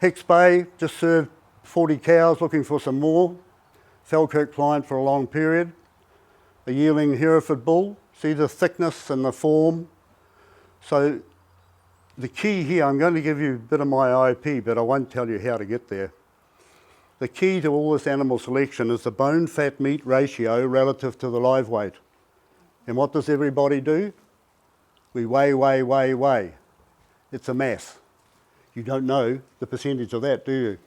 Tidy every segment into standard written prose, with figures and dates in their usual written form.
Hicks Bay, just served 40 cows, looking for some more. Falkirk client for a long period. A yearling Hereford bull, see the thickness and the form. So the key here, I'm going to give you a bit of my IP, but I won't tell you how to get there. The key to all this animal selection is the bone-fat meat ratio relative to the live weight. And what does everybody do? We weigh. It's a mass. You don't know the percentage of that, do you?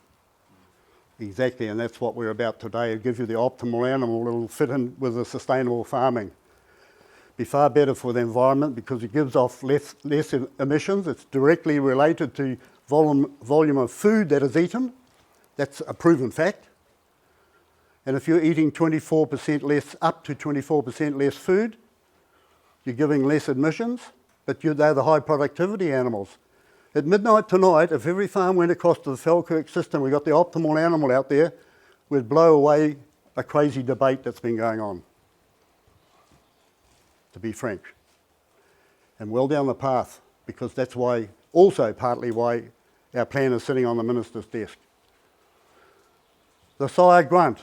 Exactly, and that's what we're about today. It'll give you the optimal animal that'll fit in with the sustainable farming. Be far better for the environment because it gives off less emissions. It's directly related to volume of food that is eaten. That's a proven fact. And if you're eating 24% less, up to 24% less food, you're giving less emissions, but they're the high productivity animals. At midnight tonight, if every farm went across to the Falkirk system, we got the optimal animal out there, we'd blow away a crazy debate that's been going on, to be frank. And well down the path, because that's why, also partly why our plan is sitting on the Minister's desk. The sire grunt.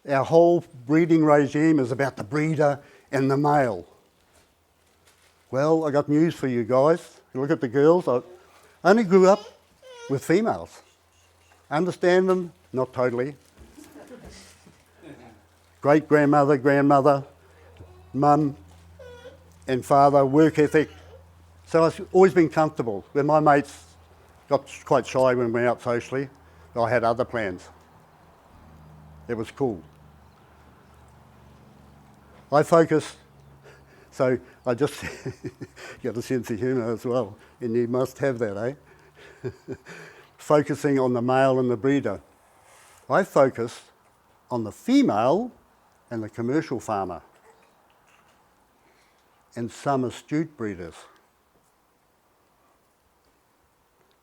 Our whole breeding regime is about the breeder and the male. Well, I got news for you guys. You look at the girls, I only grew up with females. Understand them? Not totally. Great-grandmother, grandmother, mum and father, work ethic. So I've always been comfortable. When my mates got quite shy when we went out socially, I had other plans. It was cool. I focus, so I just got a sense of humour as well, and you must have that, eh? Focusing on the male and the breeder. I focus on the female and the commercial farmer, and some astute breeders.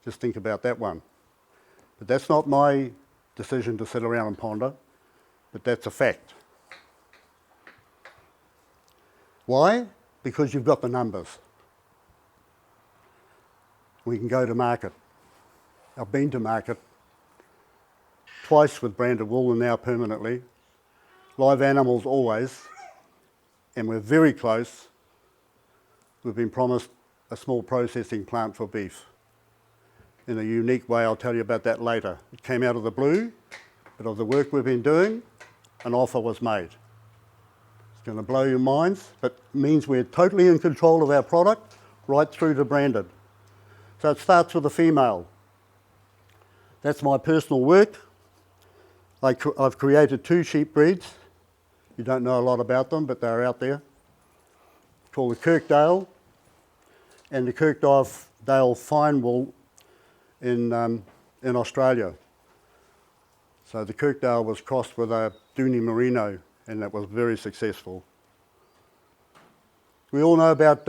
Just think about that one. But that's not my decision to sit around and ponder, but that's a fact. Why? Because you've got the numbers. We can go to market. I've been to market twice with branded wool and now permanently. Live animals always, and we're very close. We've been promised a small processing plant for beef in a unique way. I'll tell you about that later. It came out of the blue, but of the work we've been doing, an offer was made. It's going to blow your minds, but it means we're totally in control of our product right through to branded. So it starts with the female. That's my personal work. I've created 2 sheep breeds. You don't know a lot about them, but they're out there. Called the Kirkdale and the Kirkdale Fine Wool in Australia. So the Kirkdale was crossed with a Dooney Merino, and that was very successful. We all know about,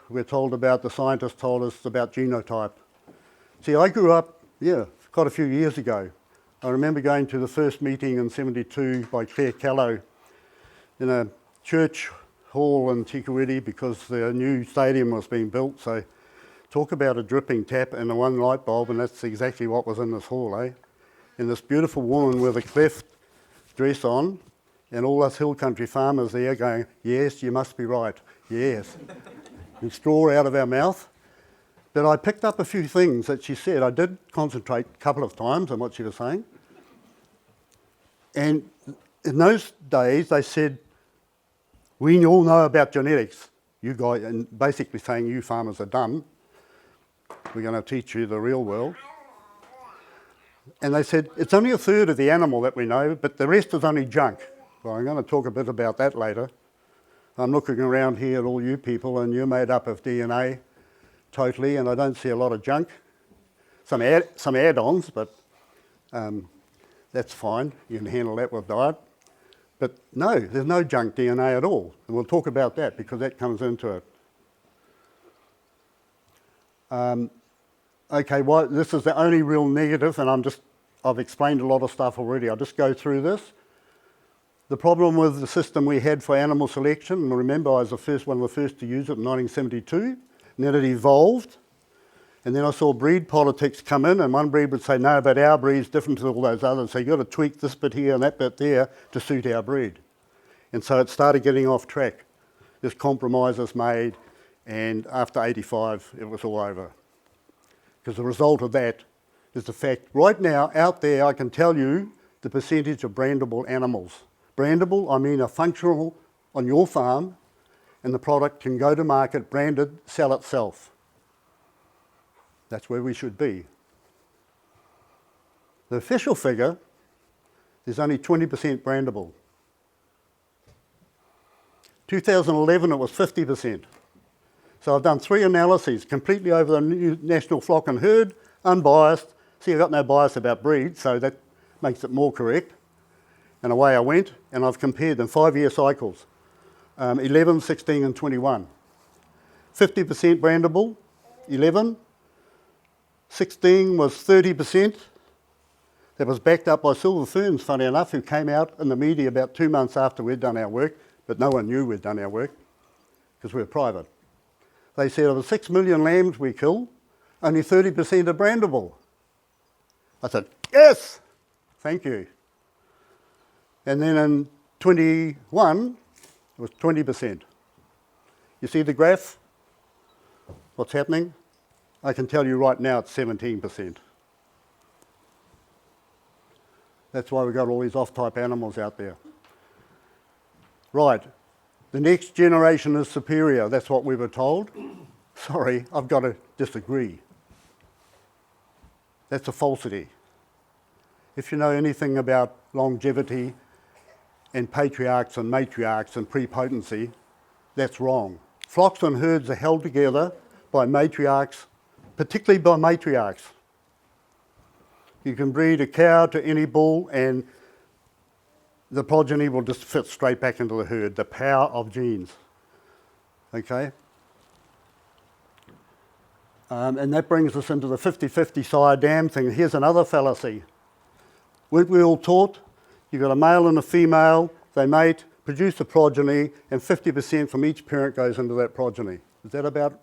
we're told about, the scientists told us about genotype. See, I grew up, quite a few years ago. I remember going to the first meeting in '72 by Claire Callow in a church hall in Tikuriti because the new stadium was being built. So talk about a dripping tap and a one light bulb, and that's exactly what was in this hall, eh? And this beautiful woman with a cleft dress on, and all us hill country farmers there going, yes, you must be right, yes. And straw out of our mouth. But I picked up a few things that she said. I did concentrate a couple of times on what she was saying. And in those days, they said, we all know about genetics. You guys, and basically saying you farmers are dumb. We're going to teach you the real world. And they said, it's only a third of the animal that we know, but the rest is only junk. Well, I'm going to talk a bit about that later. I'm looking around here at all you people, and you're made up of DNA totally, and I don't see a lot of junk. Some add-ons, but that's fine. You can handle that with diet. But no, there's no junk DNA at all. And we'll talk about that because that comes into it. Okay, well, this is the only real negative, and I've explained a lot of stuff already. I'll just go through this. The problem with the system we had for animal selection, and remember I was one of the first to use it in 1972, and then it evolved, And then I saw breed politics come in, and one breed would say, no, but our breed's different to all those others, so you've got to tweak this bit here and that bit there to suit our breed. And so it started getting off track. This compromise was made, and after 85, it was all over. Because the result of that is the fact, right now, out there, I can tell you the percentage of brandable animals. Brandable, I mean a functional on your farm, and the product can go to market, branded, sell itself. That's where we should be. The official figure is only 20% brandable. 2011 it was 50%. So I've done 3 analyses completely over the new national flock and herd, unbiased. See, I've got no bias about breed, so that makes it more correct. And away I went, and I've compared them 5-year cycles, 11, 16 and 21. 50% brandable, 11. 16 was 30%. That was backed up by Silver Ferns, funny enough, who came out in the media about 2 months after we'd done our work, but no one knew we'd done our work because we were private. They said of the 6 million lambs we kill, only 30% are brandable. I said, yes, thank you. And then in 21, it was 20%. You see the graph? What's happening? I can tell you right now it's 17%. That's why we've got all these off-type animals out there. Right, the next generation is superior, that's what we were told. Sorry, I've got to disagree. That's a falsity. If you know anything about longevity and patriarchs and matriarchs and prepotency, that's wrong. Flocks and herds are held together by matriarchs, particularly by matriarchs. You can breed a cow to any bull and the progeny will just fit straight back into the herd, the power of genes. Okay? And that brings us into the 50-50 sire dam thing. Here's another fallacy. Weren't we all taught? You've got a male and a female, they mate, produce a progeny, and 50% from each parent goes into that progeny. Is that about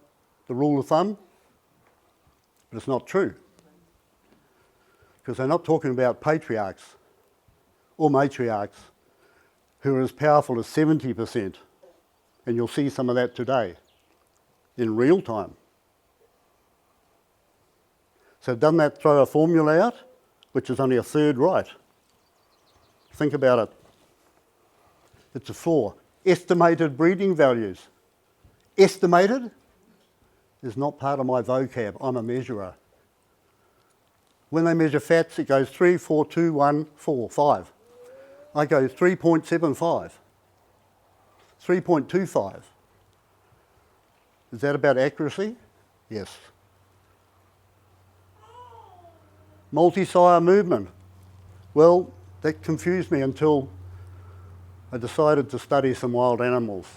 the rule of thumb? But it's not true. Because they're not talking about patriarchs or matriarchs who are as powerful as 70%. And you'll see some of that today in real time. So doesn't that throw a formula out, which is only a third right? Think about it. It's a flaw. Estimated breeding values. Estimated is not part of my vocab. I'm a measurer. When they measure fats, it goes 3, 4, 2, 1, 4, 5. I go 3.75, 3.25. Is that about accuracy? Yes. Multi-sire movement. Well, that confused me until I decided to study some wild animals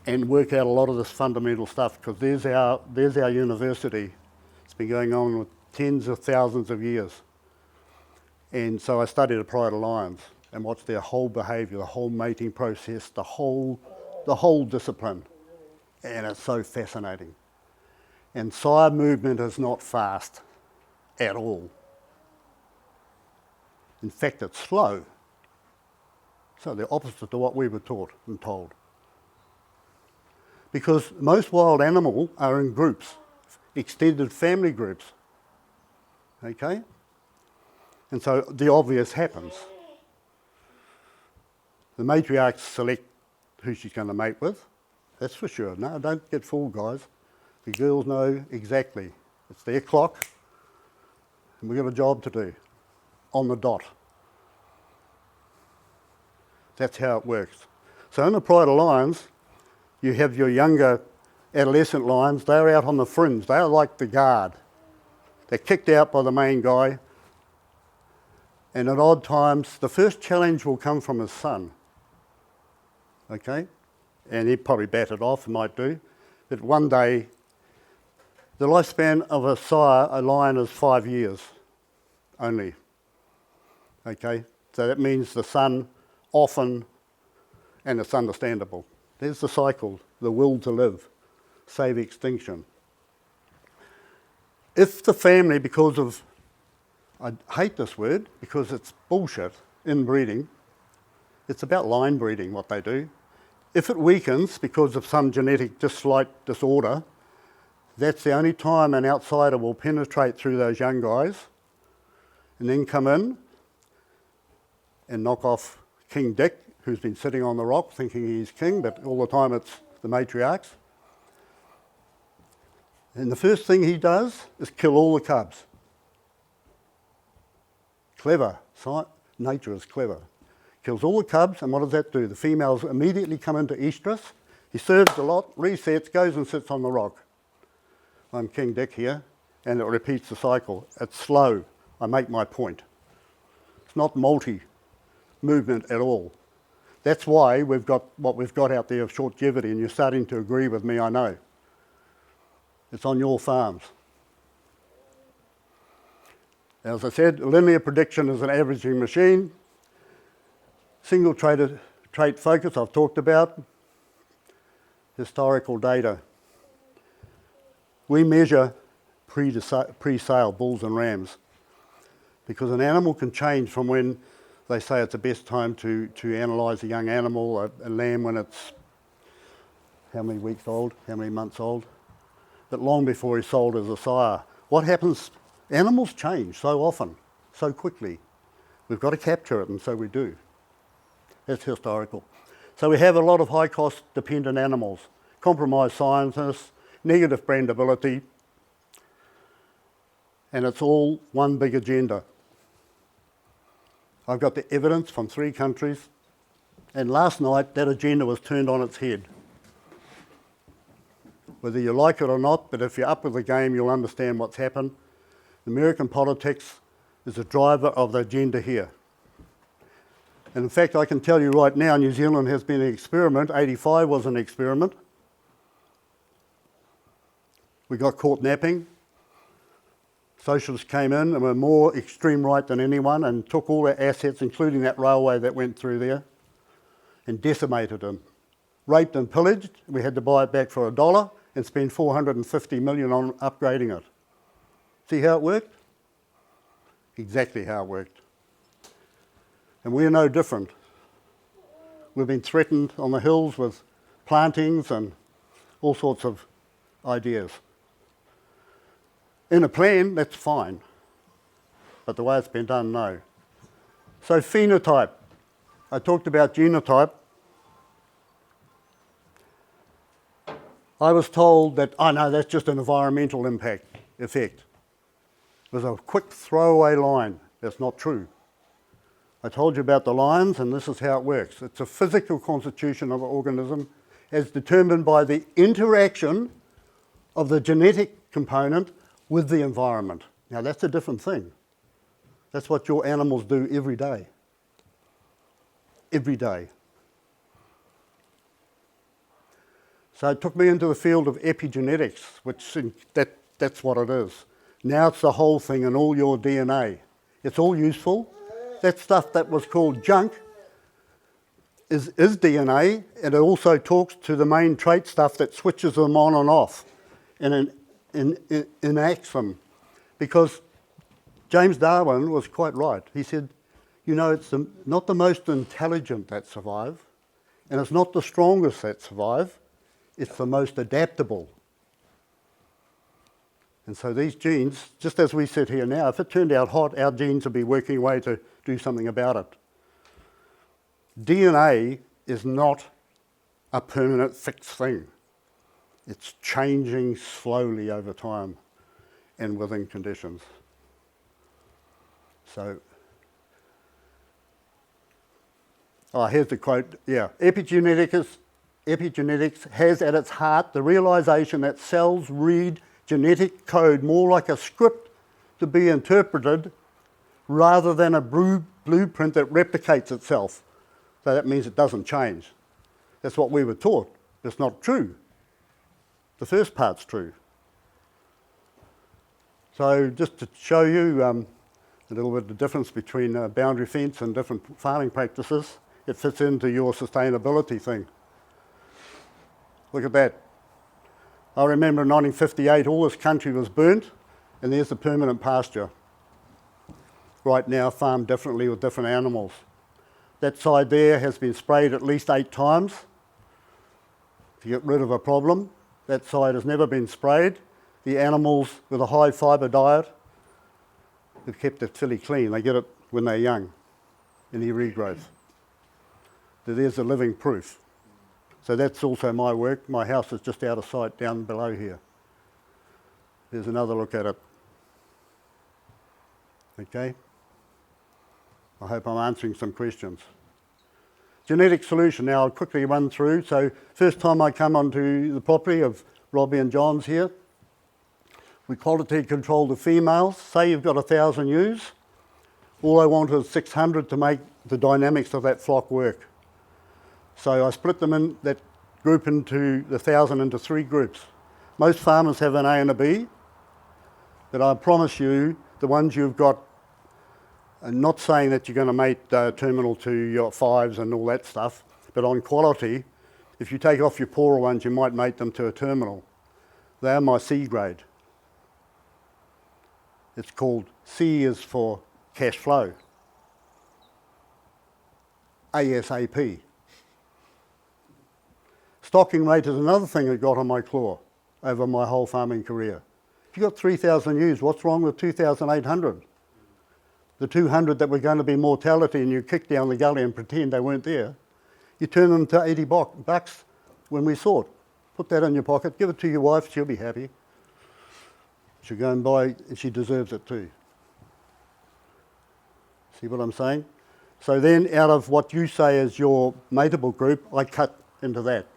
and work out a lot of this fundamental stuff, because there's our university. It's been going on with tens of thousands of years. And so I studied a pride of lions and watched their whole behaviour, the whole mating process, the whole discipline. And it's so fascinating. And sire movement is not fast at all. In fact, it's slow. So the opposite to what we were taught and told. Because most wild animals are in groups, extended family groups. Okay? And so the obvious happens. The matriarchs select who she's going to mate with, that's for sure. No, don't get fooled, guys. The girls know exactly. It's their clock, and we've got a job to do, on the dot. That's how it works. So in the pride of lions, you have your younger adolescent lions. They're out on the fringe. They're like the guard. They're kicked out by the main guy. And at odd times, the first challenge will come from his son. Okay? And he'd probably bat it off, might do. But one day, the lifespan of a sire, a lion, is 5 years only. Okay? So that means the son often, and it's understandable. There's the cycle, the will to live, save extinction. If the family, because of, I hate this word because it's bullshit, inbreeding, it's about line breeding what they do. If it weakens because of some genetic slight disorder, that's the only time an outsider will penetrate through those young guys and then come in and knock off King Dick, who's been sitting on the rock thinking he's king, but all the time it's the matriarchs. And the first thing he does is kill all the cubs. Clever. Nature is clever. Kills all the cubs, and what does that do? The females immediately come into estrus. He serves a lot, resets, goes and sits on the rock. I'm King Dick here, and it repeats the cycle. It's slow. I make my point. It's not multi-movement at all. That's why we've got what we've got out there of shortgevity, and you're starting to agree with me, I know. It's on your farms. As I said, linear prediction is an averaging machine. Single trait focus I've talked about. Historical data. We measure pre-sale bulls and rams because an animal can change from when they say it's the best time to analyse a young animal, a lamb when it's how many weeks old, how many months old, but long before he's sold as a sire. What happens? Animals change so often, so quickly. We've got to capture it, and so we do. That's historical. So we have a lot of high-cost dependent animals, compromised scientists, negative brandability, and it's all one big agenda. I've got the evidence from 3 countries, and last night that agenda was turned on its head. Whether you like it or not, but if you're up with the game, you'll understand what's happened. American politics is the driver of the agenda here. And in fact, I can tell you right now, New Zealand has been an experiment. 85 was an experiment. We got caught napping. Socialists came in and were more extreme right than anyone and took all our assets, including that railway that went through there, and decimated them. Raped and pillaged. We had to buy it back for $1 and spend $450 million on upgrading it. See how it worked? Exactly how it worked. And we're no different. We've been threatened on the hills with plantings and all sorts of ideas. In a plan, that's fine. But the way it's been done, no. So phenotype. I talked about genotype. I was told that, oh no, that's just an environmental effect. It was a quick throwaway line. That's not true. I told you about the lions, and this is how it works. It's a physical constitution of an organism as determined by the interaction of the genetic component with the environment. Now that's a different thing. That's what your animals do every day. Every day. So it took me into the field of epigenetics, which that's what it is. Now it's the whole thing and all your DNA. It's all useful. That stuff that was called junk is DNA, and it also talks to the main trait stuff that switches them on and off and enacts them. Because James Darwin was quite right. He said, you know, it's not the most intelligent that survive, and it's not the strongest that survive, it's the most adaptable. And so these genes, just as we sit here now, if it turned out hot, our genes would be working away to do something about it. DNA is not a permanent fixed thing. It's changing slowly over time and within conditions. So, here's the quote. Yeah, epigenetics has at its heart the realization that cells read genetic code more like a script to be interpreted rather than a blueprint that replicates itself. So that means it doesn't change. That's what we were taught. It's not true. The first part's true. So just to show you a little bit of the difference between boundary fence and different farming practices, it fits into your sustainability thing. Look at that. I remember in 1958 all this country was burnt And there's the permanent pasture. Right now, farmed differently with different animals. That side there has been sprayed at least 8 times to get rid of a problem. That side has never been sprayed. The animals with a high fibre diet have kept it fairly clean. They get it when they're young, in the regrowth. So there's the living proof. So that's also my work. My house is just out of sight down below here. There's another look at it. Okay? I hope I'm answering some questions. Genetic solution. Now I'll quickly run through. So first time I come onto the property of Robbie and John's here, we quality control the females. Say you've got 1,000 ewes. All I want is 600 to make the dynamics of that flock work. So I split them in that group into the 1,000 into 3 groups. Most farmers have an A and a B, but I promise you the ones you've got, and not saying that you're going to mate terminal to your 5s and all that stuff, but on quality, if you take off your poorer ones, you might mate them to a terminal. They are my C grade. It's called, C is for cash flow. ASAP. Stocking rate is another thing that got on my claw over my whole farming career. If you've got 3,000 ewes, what's wrong with 2,800? The 200 that were going to be mortality and you kick down the gully and pretend they weren't there, you turn them to 80 bucks when we sort. Put that in your pocket, give it to your wife, she'll be happy. She'll go and buy, and she deserves it too. See what I'm saying? So then out of what you say is your mateable group, I cut into that.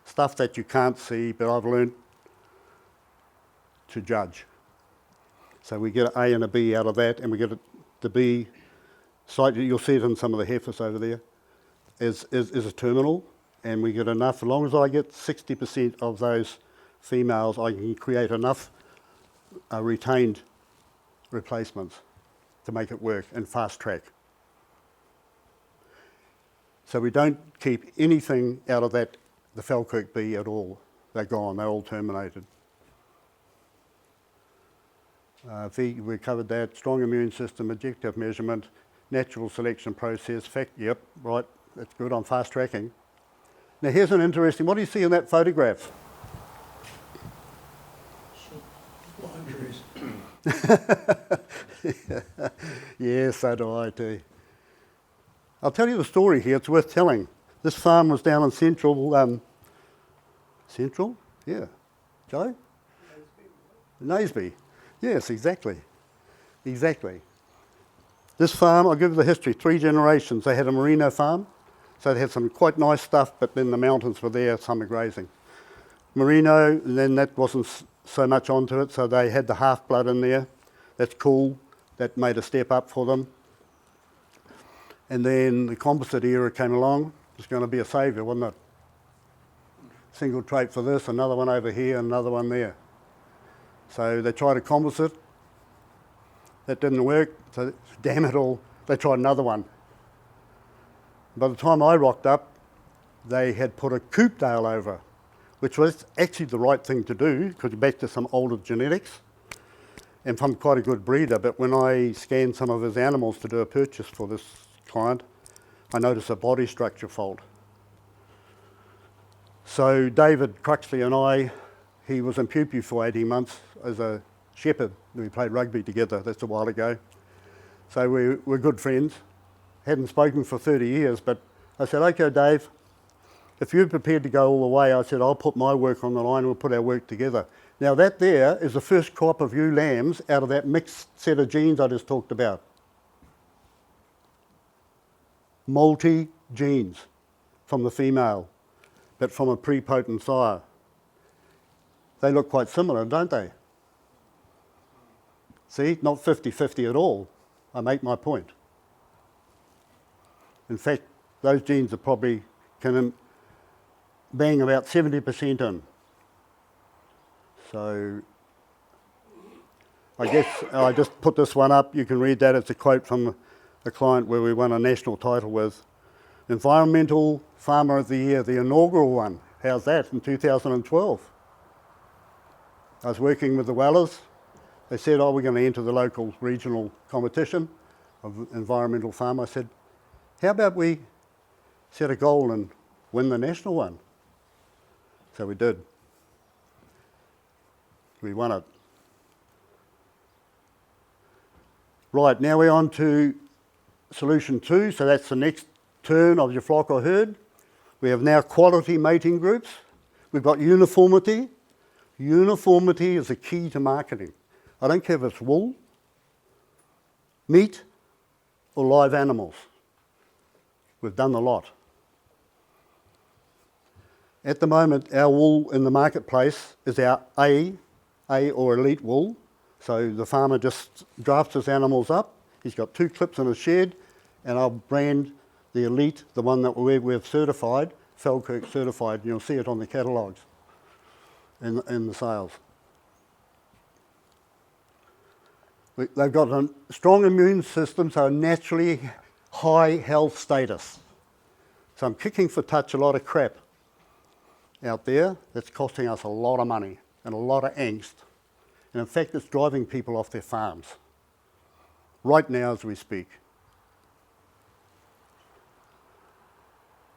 Stuff that you can't see, but I've learned to judge. So we get an A and a B out of that, and we get the B site, you'll see it in some of the heifers over there, is a terminal, and we get enough. As long as I get 60% of those females, I can create enough retained replacements to make it work and fast track. So we don't keep anything out of that, the Falkirk B at all. They're gone, they're all terminated. We covered that. Strong immune system, objective measurement, natural selection process, yep, right, that's good, I'm fast tracking. Now here's an interesting, what do you see in that photograph? Yes, so do I too. I'll tell you the story here, it's worth telling. This farm was down in Central? Yeah. Joe? Naseby. Yes, exactly. Exactly. This farm, I'll give you the history, 3 generations. They had a merino farm, so they had some quite nice stuff, but then the mountains were there, summer grazing. Merino, and then that wasn't so much onto it, so they had the half-blood in there. That's cool. That made a step up for them. And then the composite era came along. It was going to be a saviour, wasn't it? Single trait for this, another one over here, another one there. So they tried a composite. That didn't work, so damn it all, they tried another one. By the time I rocked up, they had put a Coopdale over, which was actually the right thing to do, because you're back to some older genetics, and from quite a good breeder. But when I scanned some of his animals to do a purchase for this client, I noticed a body structure fault. So David Cruxley and I, he was in Pupu for 18 months as a shepherd. We played rugby together, that's a while ago. So we're good friends. Hadn't spoken for 30 years, but I said, okay, Dave, if you're prepared to go all the way, I said, I'll put my work on the line, we'll put our work together. Now that there is the first crop of ewe lambs out of that mixed set of genes I just talked about. Multi-genes from the female, but from a prepotent sire. They look quite similar, don't they? See, not 50-50 at all. I make my point. In fact, those genes are probably can bang about 70% in. So I guess I just put this one up. You can read that. It's a quote from a client where we won a national title with. Environmental Farmer of the Year, the inaugural one. How's that, in 2012? I was working with the Wellers. They said, oh, we're going to enter the local regional competition of environmental farm. I said, how about we set a goal and win the national one? So we did. We won it. Right, now we're on to solution 2, so that's the next turn of your flock or herd. We have now quality mating groups. We've got uniformity. Uniformity is the key to marketing. I don't care if it's wool, meat, or live animals. We've done a lot. At the moment, our wool in the marketplace is our A or elite wool. So the farmer just drafts his animals up. He's got 2 clips in his shed, and I'll brand the elite, the one that we've certified, Falkirk certified. You'll see it on the catalogues in the sales. They've got a strong immune system, so naturally high health status. So I'm kicking for touch a lot of crap out there that's costing us a lot of money and a lot of angst. And in fact, it's driving people off their farms right now as we speak.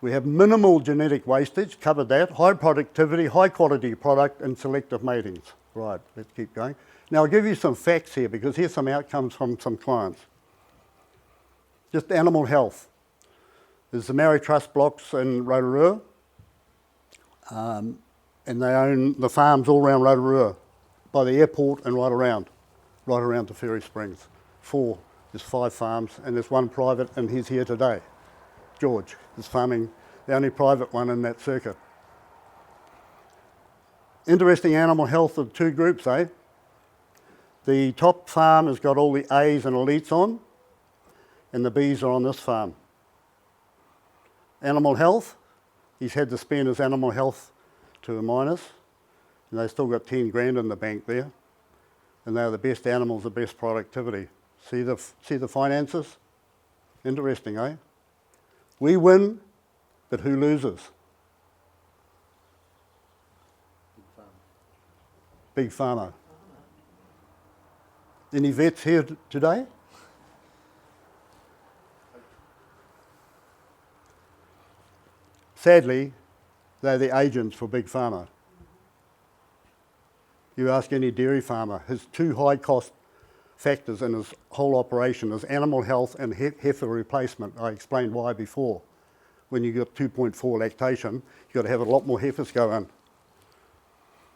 We have minimal genetic wastage, covered that, high productivity, high quality product, and selective matings. Right, let's keep going. Now I'll give you some facts here because here's some outcomes from some clients. Just animal health. There's the Maori Trust blocks in Rotorua, and they own the farms all around Rotorua, by the airport and right around to Ferry Springs. There's 5 farms, and there's 1 private, and he's here today. George is farming, the only private one in that circuit. Interesting animal health of 2 groups, eh? The top farm has got all the A's and elites on, and the B's are on this farm. Animal health, he's had to spend his animal health to a minus, and they've still got 10 grand in the bank there, and they're the best animals, the best productivity. See the finances? Interesting, eh? We win, but who loses? Big Pharma. Any vets here today? Sadly, they're the agents for Big Pharma. You ask any dairy farmer, his 2 high cost factors in his whole operation is animal health and heifer replacement. I explained why before. When you get 2.4 lactation, you've got to have a lot more heifers go in.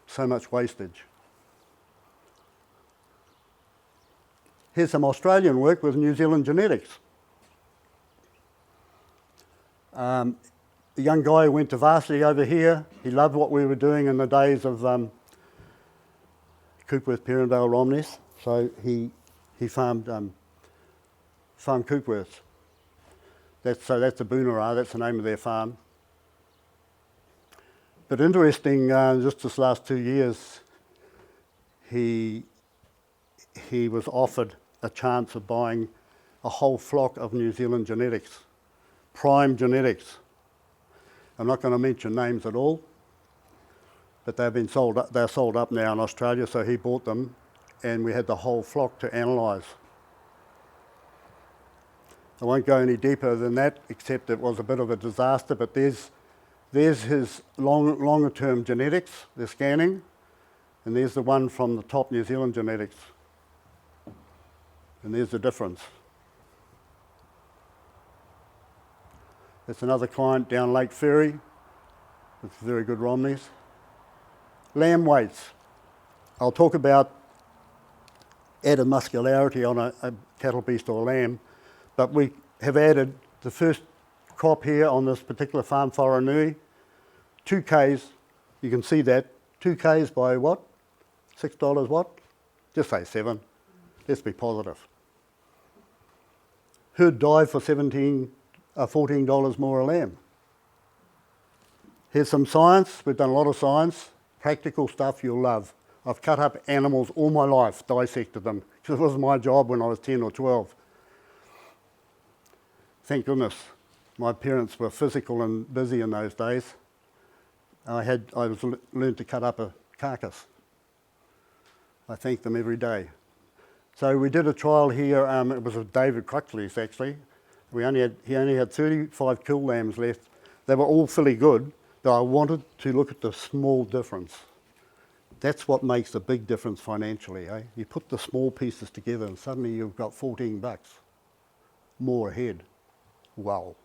So much wastage. Here's some Australian work with New Zealand Genetics. The young guy who went to varsity over here, he loved what we were doing in the days of Coopworth, Perrindale, Romneys. So he farmed Coopworths. That's a Boonera, that's the name of their farm. But interesting, just this last 2 years, he was offered a chance of buying a whole flock of New Zealand Genetics, prime genetics. I'm not going to mention names at all, but they're sold up now in Australia, so he bought them, and we had the whole flock to analyse. I won't go any deeper than that, except it was a bit of a disaster, but there's his longer term genetics, the scanning, and there's the one from the top New Zealand Genetics. And there's the difference. That's another client down Lake Ferry. It's very good Romneys. Lamb weights. I'll talk about added muscularity on a cattle beast or a lamb, but we have added the first crop here on this particular farm, Wharanui, 2 Ks, you can see that, 2 Ks by what? $6 what? Just say 7. Let's be positive. Herd dive for $14 more a lamb. Here's some science. We've done a lot of science. Practical stuff you'll love. I've cut up animals all my life, dissected them, because it was my job when I was 10 or 12. Thank goodness. My parents were physical and busy in those days. I learned to cut up a carcass. I thank them every day. So we did a trial here, it was with David Cruxley's actually. He only had 35 kill lambs left. They were all fully good, but I wanted to look at the small difference. That's what makes the big difference financially, eh? You put the small pieces together and suddenly you've got $14 more ahead. Wow.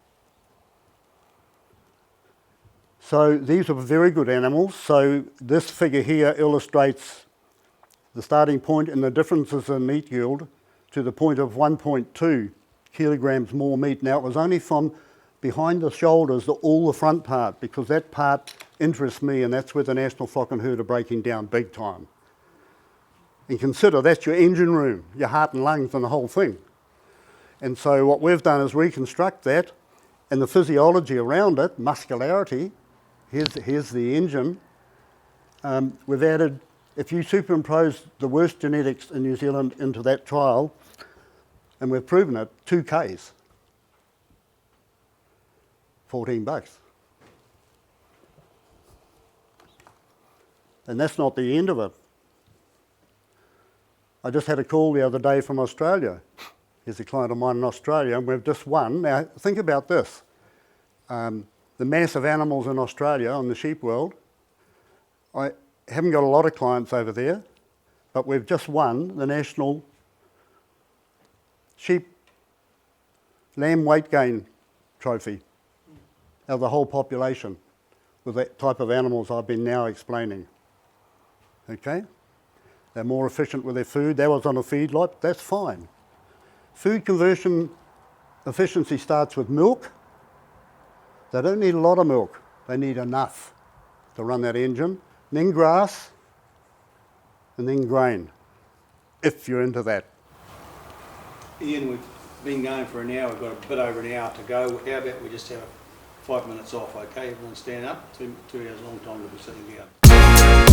So these are very good animals. So this figure here illustrates the starting point and the differences in meat yield to the point of 1.2 kilograms more meat. Now it was only from behind the shoulders to all the front part, because that part interests me, and that's where the National Flock and Herd are breaking down big time. And consider that's your engine room, your heart and lungs and the whole thing. And so what we've done is reconstruct that and the physiology around it, muscularity. Here's the engine. We've added, if you superimpose the worst genetics in New Zealand into that trial, and we've proven it, 2 Ks, $14. And that's not the end of it. I just had a call the other day from Australia. Here's a client of mine in Australia, and we've just won. Now, think about this. The mass of animals in Australia on the sheep world, I haven't got a lot of clients over there, but we've just won the national sheep lamb weight gain trophy of the whole population with that type of animals I've been now explaining. Okay? They're more efficient with their food. That was on a feedlot. That's fine. Food conversion efficiency starts with milk. They don't need a lot of milk. They need enough to run that engine. And then grass, and then grain, if you're into that. Ian, we've been going for an hour. We've got a bit over an hour to go. How about we just have 5 minutes off, okay? Everyone stand up. 2 hours, long time to be sitting down.